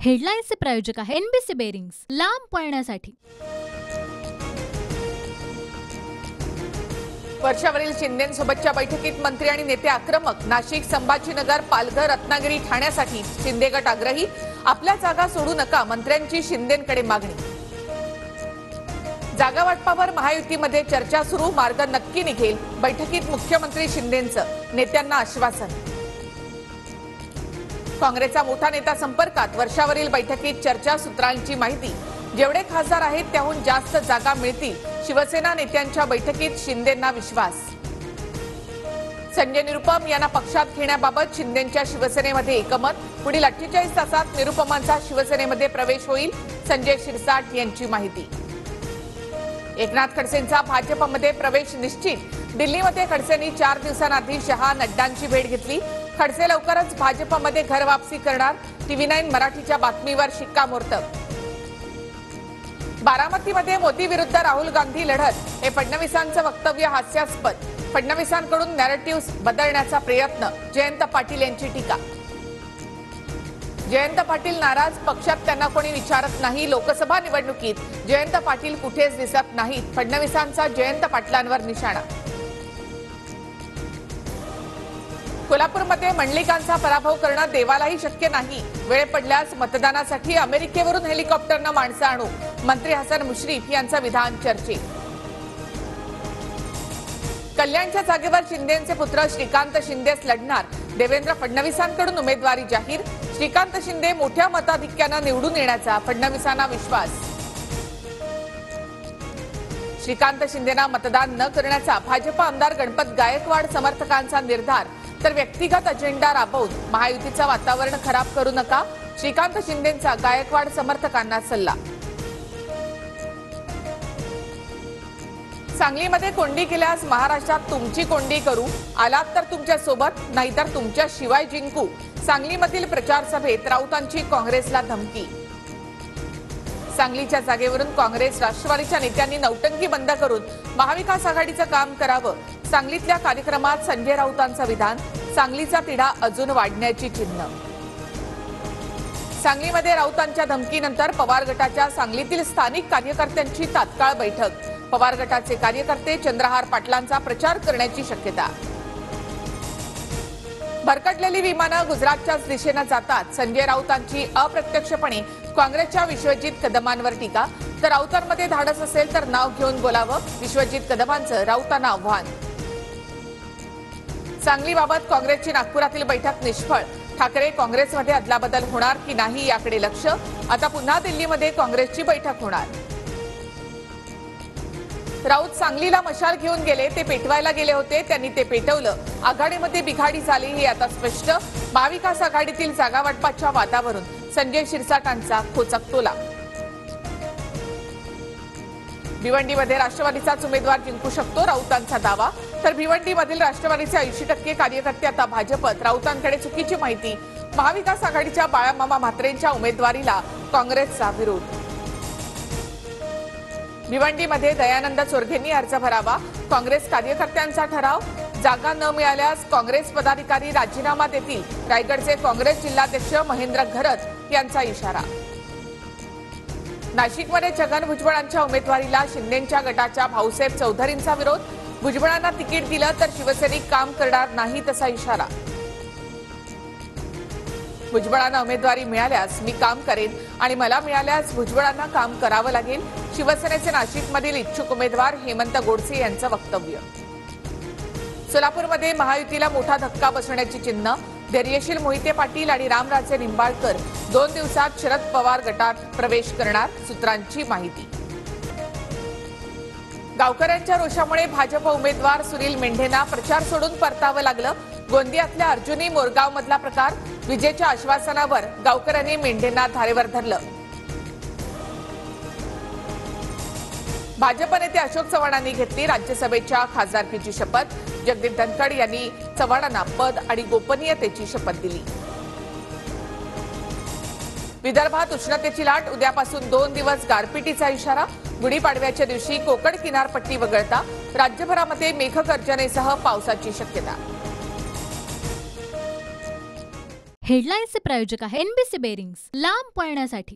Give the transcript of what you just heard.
हेडलाईन्सचे प्रायोजक आहे NBC bearings, लांब पळण्यासाठी। वर्षावरील शिंदेंसोबतच्या बैठकीत मंत्री आणि नेते आक्रमक। नाशिक, संभाजीनगर, पालघर, रत्नागिरी, ठाण्यासाठी शिंदे गट आग्रही। आपल्या जागा सोडू नका, मंत्र्यांची शिंदेंकडे मागणी। जागा वाटपावर महायुतीमध्ये चर्चा सुरू, मार्ग नक्की निघेल। बैठकीत मुख्यमंत्री शिंदेंचं, नेत्यांना आश्वासन। काँग्रेसचा मोठा नेता संपर्कात, वर्षावरील बैठकीत चर्चा, सूत्रांची माहिती। जेवढे खासदार आहेत त्याहून जास्त जागा मिळतील, शिवसेना नेत्यांच्या बैठकीत शिंदेंना विश्वास। संजय निरुपम यांना पक्षात घेण्याबाबत शिंदेंच्या शिवसेनेमध्ये एकमत। पुढील 48 तासात निरुपमांचा शिवसेनेमध्ये प्रवेश होईल, संजय शिरसाट यांची माहिती। एकनाथ खडसेंचा भाजपमध्ये प्रवेश निश्चित। दिल्लीमध्ये खडसेंनी 4 दिवसांआधी शहा, नड्डांची भेट घेतली। खडसे लवकरच भाजपमध्ये घर वापसी करणार, TV9 मराठीच्या बातमीवर शिक्कामोर्तब। बारामतीमध्ये मोदी विरुद्ध राहुल गांधी लढत, हे फडणवीसांचं वक्तव्य हास्यास्पद। फडणवीसांकडून नॅरेटिव्ह बदलण्याचा प्रयत्न, जयंत पाटील यांची टीका। जयंत पाटील नाराज, पक्षात त्यांना कोणी विचारत नाही। लोकसभा निवडणुकीत जयंत पाटील कुठेच दिसत नाहीत, फडणवीसांचा जयंत पाटलांवर निशाणा। कोल्हापूरमध्ये मंडलिकांचा पराभव करणं देवालाही शक्य नाही, वेळ पडल्यास मतदानासाठी अमेरिकेवरून हेलिकॉप्टरनं माणसं आणू, मंत्री हसन मुश्रीफ यांचं विधान चर्चेत। कल्याणच्या जागेवर शिंदेंचे पुत्र श्रीकांत शिंदेच लढणार, देवेंद्र फडणवीसांकडून उमेदवारी जाहीर। श्रीकांत शिंदे मोठ्या मताधिक्यानं निवडून येण्याचा फडणवीसांना विश्वास। श्रीकांत शिंदेंना मतदान न करण्याचा भाजप आमदार गणपत गायकवाड समर्थकांचा निर्धार, तर व्यक्तिगत अजेंडा राबवून महायुतीचं वातावरण खराब करू नका, श्रीकांत शिंदेंचा गायकवाड समर्थकांना सल्ला। सांगलीमध्ये कोंडी केल्यास महाराष्ट्रात तुमची कोंडी करू, आलात तर तुमच्या सोबत, नाहीतर तुमच्या शिवाय जिंकू। सांगलीमधील प्रचार सभेत राऊतांची काँग्रेसला धमकी। सांगलीच्या जागेवरून काँग्रेस राष्ट्रवादीच्या नेत्यांनी नौटंकी बंद करून महाविकास आघाडीचं काम करावं, सांगलीतल्या कार्यक्रमात संजय राऊतांचं विधान। सांगलीचा तिढा अजून वाढण्याची चिन्ह। सांगलीमध्ये राऊतांच्या धमकीनंतर पवार गटाच्या सांगलीतील स्थानिक कार्यकर्त्यांची तात्काळ बैठक। पवार गटाचे कार्यकर्ते चंद्रहार पाटलांचा प्रचार करण्याची शक्यता। भरकटलेली विमानं गुजरातच्याच दिशेनं जातात, संजय राऊतांची अप्रत्यक्षपणे काँग्रेसच्या विश्वजित कदमांवर टीका। तर राऊतांमध्ये धाडस असेल तर नाव घेऊन बोलावं, विश्वजित कदमांचं राऊतांना आव्हान। सांगलीबाबत काँग्रेसची नागपुरातील बैठक निष्फळ, ठाकरे काँग्रेसमध्ये अदलाबदल होणार की नाही याकडे लक्ष। आता पुन्हा दिल्लीमध्ये काँग्रेसची बैठक होणार। राऊत सांगलीला मशाल घेऊन गेले, ते पेटवायला गेले होते, त्यांनी ते पेटवलं। आघाडीमध्ये बिघाडी झाली हे आता स्पष्ट। महाविकास आघाडीतील जागा वाटपाच्या वादावरून संजय शिरसाटांचा खोचक तोला। भिवंडीमध्ये राष्ट्रवादीचाच उमेदवार जिंकू शकतो, राऊतांचा दावा। तर भिवंडीमधील राष्ट्रवादीचे 80% कार्यकर्ते आता भाजपत, राऊतांकडे चुकीची माहिती। महाविकास आघाडीच्या बाळामामा म्हात्रेंच्या उमेदवारीला काँग्रेसचा विरोध। भिवंडीमध्ये दयानंद चोरघेंनी अर्ज भरावा, काँग्रेस कार्यकर्त्यांचा ठराव। जागा न मिळाल्यास काँग्रेस पदाधिकारी राजीनामा देतील, रायगडचे काँग्रेस जिल्हाध्यक्ष महेंद्र घरत यांचा इशारा। नाशिकमध्ये छगन भुजबळांच्या उमेदवारीला शिंदेंच्या गटाच्या भाऊसाहेब चौधरींचा विरोध। भुजबळांना तिकीट दिलं तर शिवसैनिक काम करणार नाही, तसा इशारा। भुजबळांना उमेदवारी मिळाल्यास मी काम करेन आणि मला मिळाल्यास भुजबळांना काम करावं लागेल, शिवसेनेचे नाशिकमधील इच्छुक उमेदवार हेमंत गोडसे यांचं वक्तव्य। सोलापूरमध्ये महायुतीला मोठा धक्का बसण्याची चिन्ह, धैर्यशील मोहिते पाटील आणि रामराजे निंबाळकर 2 दिवसात शरद पवार गटात प्रवेश करणार, सूत्रांची माहिती। गावकऱ्यांच्या रोषामुळे भाजप उमेदवार सुनील मेंढेंना प्रचार सोडून परतावं लागलं। गोंदियातल्या अर्जुनी मोरगावमधला प्रकार, विजेच्या आश्वासनावर गावकऱ्यांनी मेंढेंना धारेवर धरलं। भाजप नेते अशोक चव्हाणांनी घेतली राज्यसभेच्या खासदारकीची शपथ। जगदीप धनखड यांनी चव्हाणांना पद आणि गोपनीयतेची शपथ दिली। विदर्भात उष्णतेची लाट, उद्यापासून 2 दिवस गारपिटीचा इशारा। गुढीपाडव्याच्या दिवशी कोकण किनारपट्टी वगळता राज्यभरामध्ये मेघगर्जनेसह पावसाची शक्यता। हेडलाईन्सचे प्रायोजक आहे एनबीसी बेरिंग्स, लांब पळण्यासाठी.